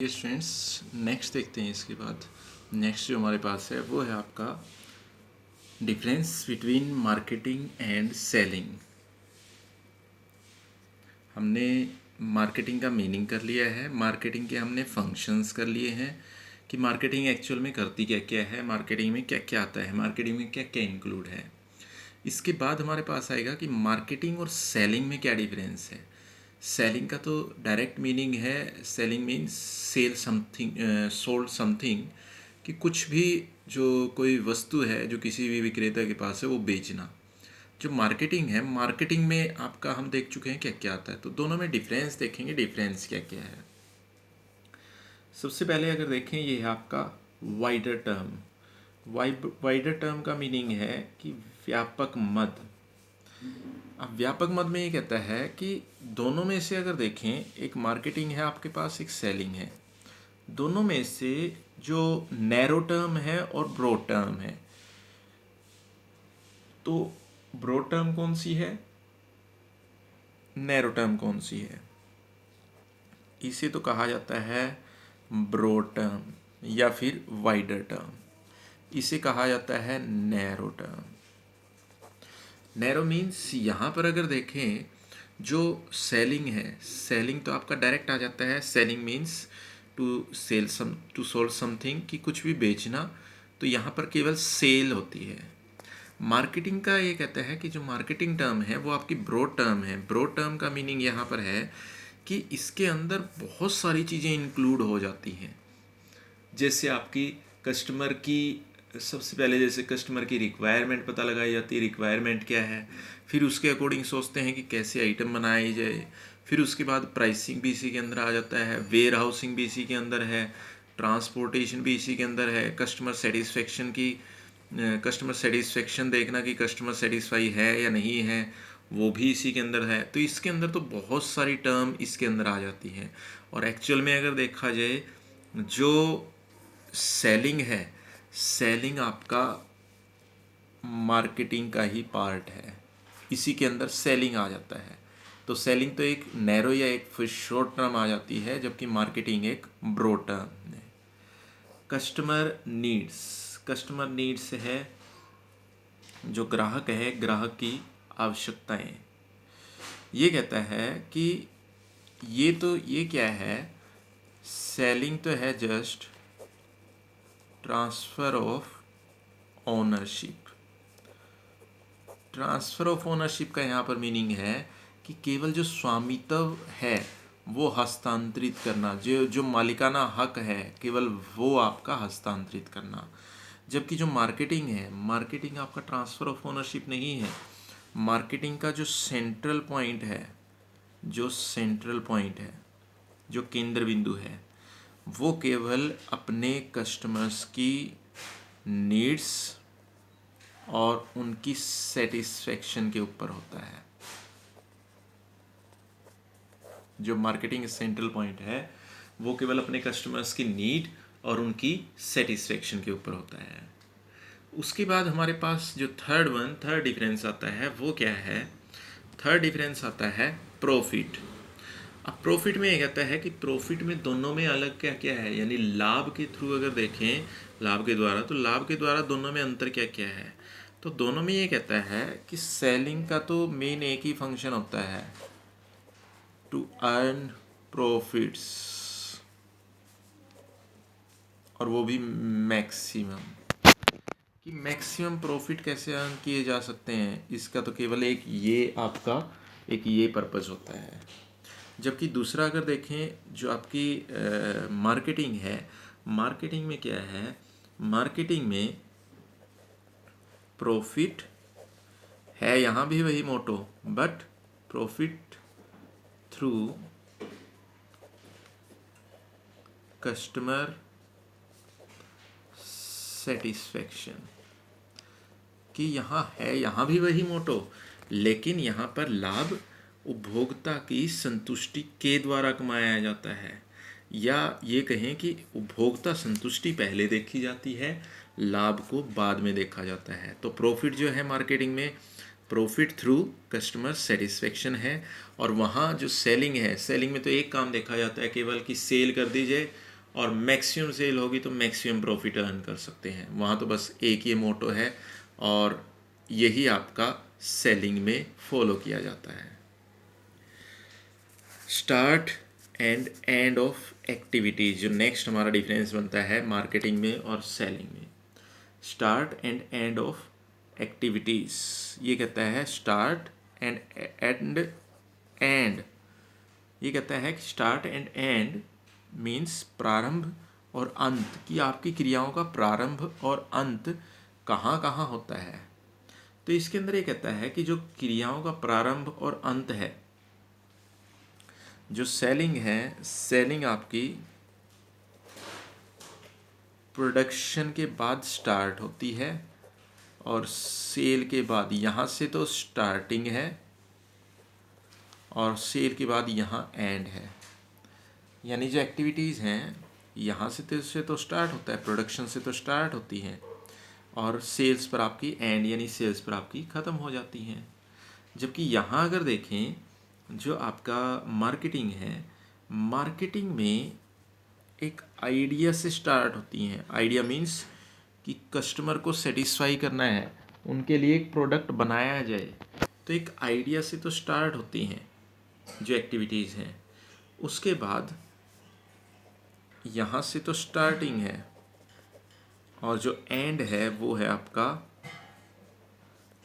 ये students next देखते हैं। इसके बाद नेक्स्ट जो हमारे पास है वो है आपका difference between marketing and selling. हमने मार्केटिंग का मीनिंग कर लिया है, मार्केटिंग के हमने फंक्शंस कर लिए हैं कि मार्केटिंग एक्चुअल में करती क्या क्या है, मार्केटिंग में क्या क्या आता है, मार्केटिंग में क्या क्या इंक्लूड है। इसके बाद हमारे पास आएगा कि मार्केटिंग और सेलिंग में क्या डिफरेंस है। सेलिंग का तो डायरेक्ट मीनिंग है, selling means sell something, sold something, कि कुछ भी जो कोई वस्तु है जो किसी भी विक्रेता के पास है वो बेचना। जो मार्केटिंग है, मार्केटिंग में आपका हम देख चुके हैं क्या क्या आता है, तो दोनों में डिफरेंस देखेंगे, डिफरेंस क्या क्या है। सबसे पहले अगर देखें, ये है आपका वाइडर टर्म। वाइडर टर्म का मीनिंग है कि व्यापक मद। अब व्यापक मद में ये कहता है कि दोनों में से अगर देखें, एक मार्केटिंग है आपके पास, एक सेलिंग है, दोनों में से जो नैरो टर्म है और ब्रॉड टर्म है, तो ब्रॉड टर्म कौन सी है, नैरो टर्म कौन सी है? इसे तो कहा जाता है ब्रॉड टर्म या फिर वाइडर टर्म। इसे कहा जाता है नैरो टर्म। नैरो मीन्स यहाँ पर अगर देखें, जो सेलिंग है, सेलिंग तो आपका डायरेक्ट आ जाता है। Selling means to sold something, कि कुछ भी बेचना, तो यहाँ पर केवल सेल होती है। मार्केटिंग का ये कहता है कि जो मार्केटिंग टर्म है वो आपकी ब्रॉड टर्म है। ब्रॉड टर्म का मीनिंग यहाँ पर है कि इसके अंदर बहुत सारी चीज़ें इंक्लूड हो जाती हैं। जैसे आपकी कस्टमर की, सबसे पहले जैसे कस्टमर की रिक्वायरमेंट पता लगाई जाती है, रिक्वायरमेंट क्या है, फिर उसके अकॉर्डिंग सोचते हैं कि कैसे आइटम बनाई जाए, फिर उसके बाद प्राइसिंग भी इसी के अंदर आ जाता है, वेयर हाउसिंग भी इसी के अंदर है, ट्रांसपोर्टेशन भी इसी के अंदर है, कस्टमर सेटिस्फेक्शन देखना कि कस्टमर सेटिस्फाई है या नहीं है, वो भी इसी के अंदर है। तो इसके अंदर तो बहुत सारी टर्म इसके अंदर आ जाती हैं। और एक्चुअल में अगर देखा जाए, जो सेलिंग है, सेलिंग आपका मार्केटिंग का ही पार्ट है, इसी के अंदर सेलिंग आ जाता है। तो सेलिंग तो एक नैरो या एक शॉर्ट टर्म आ जाती है, जबकि मार्केटिंग एक ब्रॉड टर्म है। कस्टमर नीड्स है जो ग्राहक है, ग्राहक की आवश्यकताएं। ये कहता है कि ये क्या है, सेलिंग तो है just transfer of ownership. Transfer of ownership का यहाँ पर मीनिंग है कि केवल जो स्वामित्व है वो हस्तांतरित करना, जो मालिकाना हक है केवल वो आपका हस्तांतरित करना। जबकि जो मार्केटिंग है, मार्केटिंग आपका ट्रांसफ़र ऑफ ओनरशिप नहीं है। मार्केटिंग का जो सेंट्रल पॉइंट है, जो केंद्र बिंदु है, वो केवल अपने कस्टमर्स की नीड्स और उनकी सेटिस्फेक्शन के ऊपर होता है। जो मार्केटिंग सेंट्रल पॉइंट है वो केवल अपने कस्टमर्स की नीड और उनकी सेटिस्फेक्शन के ऊपर होता है। उसके बाद हमारे पास जो थर्ड डिफरेंस आता है वो क्या है? थर्ड डिफरेंस आता है प्रॉफिट। अब प्रॉफिट में ये कहता है कि प्रॉफिट में दोनों में अलग क्या क्या है, यानी लाभ के थ्रू अगर देखें, लाभ के द्वारा दोनों में अंतर क्या क्या है। तो दोनों में ये कहता है कि सेलिंग का तो मेन एक ही फंक्शन होता है, टू अर्न प्रॉफिट्स, और वो भी मैक्सिमम। कि मैक्सिमम प्रॉफिट कैसे अर्न किए जा सकते हैं, इसका तो केवल एक ये पर्पस होता है। जबकि दूसरा अगर देखें, जो आपकी मार्केटिंग है, मार्केटिंग में क्या है, मार्केटिंग में प्रॉफिट है, यहाँ भी वही motto, but profit through customer satisfaction. कि यहाँ भी वही मोटो, लेकिन यहाँ पर लाभ उपभोक्ता की संतुष्टि के द्वारा कमाया जाता है, या ये कहें कि उपभोक्ता संतुष्टि पहले देखी जाती है, लाभ को बाद में देखा जाता है। तो प्रॉफिट जो है मार्केटिंग में, प्रॉफिट थ्रू कस्टमर सेटिस्फेक्शन है। और वहाँ जो सेलिंग है, सेलिंग में तो एक काम देखा जाता है केवल कि सेल कर दी जाए और मैक्सिमम सेल होगी तो मैक्सिमम प्रॉफिट अर्न कर सकते हैं। वहाँ तो बस एक ही मोटो है और यही आपका सेलिंग में फॉलो किया जाता है। Start and end of activities, जो नेक्स्ट हमारा डिफरेंस बनता है मार्केटिंग में और सेलिंग में। Start and end of activities, ये कहता है स्टार्ट एंड ये कहता है कि स्टार्ट एंड एंड मीन्स प्रारंभ और अंत, कि आपकी क्रियाओं का प्रारंभ और अंत कहाँ कहाँ होता है। तो इसके अंदर ये कहता है कि जो क्रियाओं का प्रारंभ और अंत है, जो सेलिंग है, सेलिंग आपकी प्रोडक्शन के बाद स्टार्ट होती है और सेल के बाद, यहाँ से तो स्टार्टिंग है और सेल के बाद यहाँ एंड है। यानी जो एक्टिविटीज़ हैं यहाँ से तो स्टार्ट होता है, प्रोडक्शन से तो स्टार्ट होती हैं और सेल्स पर आपकी एंड यानी सेल्स पर आपकी ख़त्म हो जाती हैं। जबकि यहाँ अगर देखें जो आपका मार्केटिंग है, मार्केटिंग में एक आइडिया से स्टार्ट होती हैं। आइडिया मीन्स कि कस्टमर को सेटिस्फाई करना है, उनके लिए एक प्रोडक्ट बनाया जाए, तो एक आइडिया से तो स्टार्ट होती हैं जो एक्टिविटीज़ हैं। उसके बाद यहाँ से तो स्टार्टिंग है और जो एंड है वो है आपका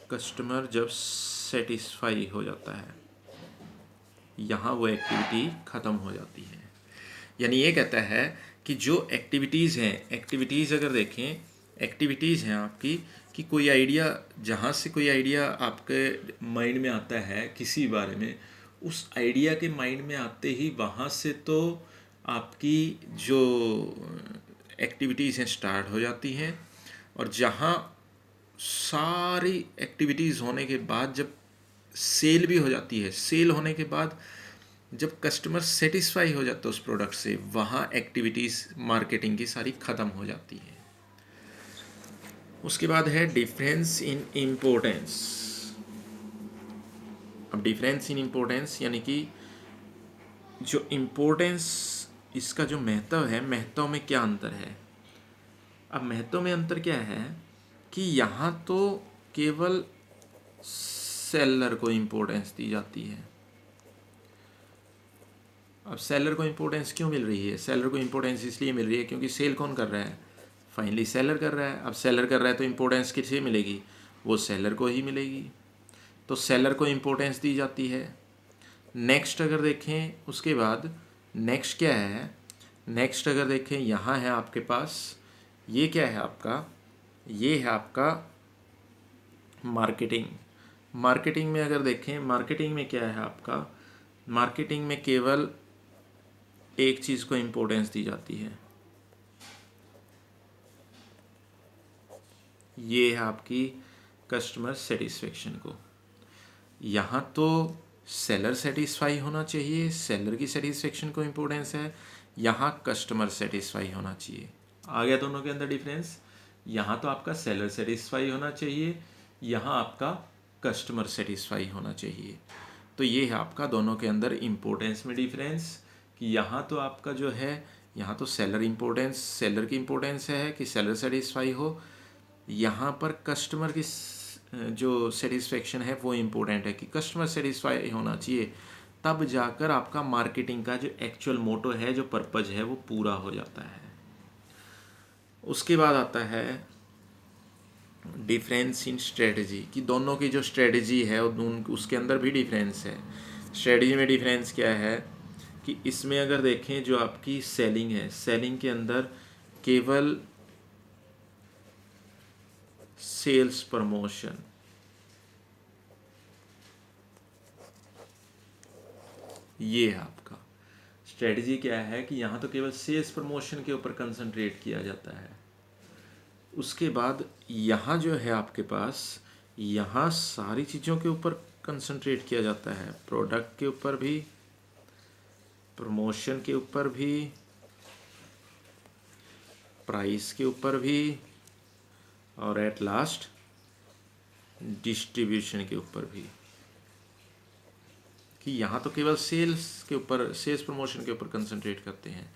कस्टमर जब सेटिस्फाई हो जाता है, यहाँ वो एक्टिविटी ख़त्म हो जाती है। यानी ये कहता है कि जो एक्टिविटीज़ हैं, एक्टिविटीज़ अगर देखें, एक्टिविटीज़ हैं आपकी कि कोई आइडिया, जहाँ से कोई आइडिया आपके माइंड में आता है किसी बारे में, उस आइडिया के माइंड में आते ही वहाँ से तो आपकी जो एक्टिविटीज़ हैं स्टार्ट हो जाती हैं। और जहाँ सारी एक्टिविटीज़ होने के बाद जब सेल भी हो जाती है, सेल होने के बाद जब कस्टमर सेटिस्फाई हो जाता है उस प्रोडक्ट से, वहाँ एक्टिविटीज़ मार्केटिंग की सारी ख़त्म हो जाती है। उसके बाद है डिफरेंस इन इम्पोर्टेंस। अब डिफरेंस इन इम्पोर्टेंस यानी कि जो इम्पोर्टेंस, इसका जो महत्व है, महत्व में क्या अंतर है। अब महत्व में अंतर क्या है कि यहाँ तो केवल सेलर को इम्पोर्टेंस दी जाती है। अब सेलर को इम्पोर्टेंस क्यों मिल रही है? सेलर को इम्पोर्टेंस इसलिए मिल रही है क्योंकि सेल कौन कर रहा है? फाइनली सेलर कर रहा है। अब सेलर कर रहा है तो इम्पोर्टेंस किसे मिलेगी? वो सेलर को ही मिलेगी। तो सेलर को इम्पोर्टेंस दी जाती है। नेक्स्ट अगर देखें उसके बाद नेक्स्ट क्या है? नेक्स्ट अगर देखें यहाँ है आपके पास, ये क्या है आपका? ये है आपका मार्केटिंग। मार्केटिंग में अगर देखें, मार्केटिंग में क्या है आपका? मार्केटिंग में केवल एक चीज़ को इम्पोर्टेंस दी जाती है, ये है आपकी कस्टमर सेटिस्फेक्शन को। यहाँ तो सेलर सेटिस्फाई होना चाहिए, सेलर की सेटिस्फेक्शन को इम्पोर्टेंस है, यहाँ कस्टमर सेटिस्फाई होना चाहिए। आ गया दोनों के अंदर डिफरेंस। यहाँ तो आपका सेलर सेटिस्फाई होना चाहिए, यहाँ आपका कस्टमर सेटिस्फाई होना चाहिए। तो ये है आपका दोनों के अंदर इम्पोर्टेंस में डिफरेंस कि यहाँ तो आपका जो है, यहाँ तो सेलर इम्पोर्टेंस, सेलर की इम्पोर्टेंस है कि सेलर सेटिस्फाई हो। यहाँ पर कस्टमर की जो सेटिस्फेक्शन है वो इम्पोर्टेंट है कि कस्टमर सेटिस्फाई होना चाहिए, तब जाकर आपका मार्केटिंग का जो एक्चुअल मोटो है, जो पर्पज है, वो पूरा हो जाता है। उसके बाद आता है डिफरेंस इन स्ट्रेटजी, कि दोनों की जो स्ट्रेटजी है उसके अंदर भी डिफरेंस है। स्ट्रेटजी में डिफरेंस क्या है कि इसमें अगर देखें जो आपकी सेलिंग है, सेलिंग के अंदर केवल सेल्स प्रमोशन, ये है आपका स्ट्रेटजी। क्या है कि यहाँ तो केवल सेल्स प्रमोशन के ऊपर कंसंट्रेट किया जाता है। उसके बाद यहाँ जो है आपके पास, यहाँ सारी चीज़ों के ऊपर कंसंट्रेट किया जाता है, प्रोडक्ट के ऊपर भी, प्रमोशन के ऊपर भी, प्राइस के ऊपर भी, और एट लास्ट डिस्ट्रीब्यूशन के ऊपर भी। कि यहाँ तो केवल सेल्स के ऊपर, सेल्स प्रमोशन के ऊपर कंसंट्रेट करते हैं।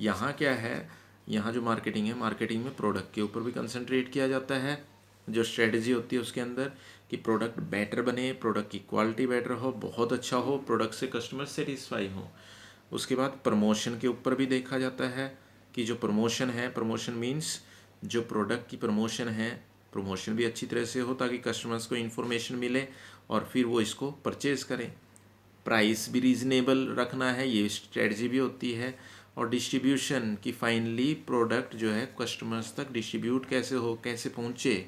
यहाँ क्या है, यहाँ जो मार्केटिंग है, मार्केटिंग में प्रोडक्ट के ऊपर भी कंसंट्रेट किया जाता है। जो स्ट्रेटजी होती है उसके अंदर कि प्रोडक्ट बेटर बने, प्रोडक्ट की क्वालिटी बेटर हो, बहुत अच्छा हो, प्रोडक्ट से कस्टमर सेटिस्फाई हो। उसके बाद प्रमोशन के ऊपर भी देखा जाता है कि जो प्रमोशन है, प्रमोशन मीन्स जो प्रोडक्ट की प्रमोशन है, प्रमोशन भी अच्छी तरह से हो ताकि कस्टमर्स को इन्फॉर्मेशन मिले और फिर वो इसको परचेज़ करें। प्राइस भी रीज़नेबल रखना है, ये स्ट्रेटजी भी होती है। और डिस्ट्रीब्यूशन की फाइनली प्रोडक्ट जो है कस्टमर्स तक डिस्ट्रीब्यूट कैसे हो, कैसे पहुँचे,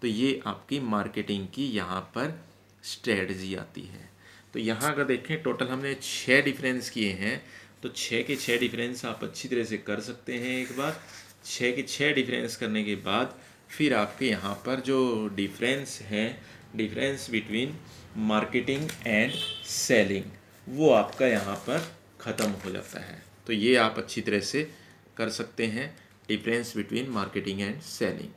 तो ये आपकी मार्केटिंग की यहाँ पर स्ट्रेटजी आती है। तो यहाँ अगर देखें टोटल हमने 6 डिफरेंस किए हैं, तो 6 के 6 डिफरेंस आप अच्छी तरह से कर सकते हैं। एक बार 6 के 6 डिफरेंस करने के बाद फिर आपके यहाँ पर जो डिफरेंस है, difference between marketing and selling, वो आपका यहाँ पर ख़त्म हो जाता है। तो ये आप अच्छी तरह से कर सकते हैं, difference between marketing and selling.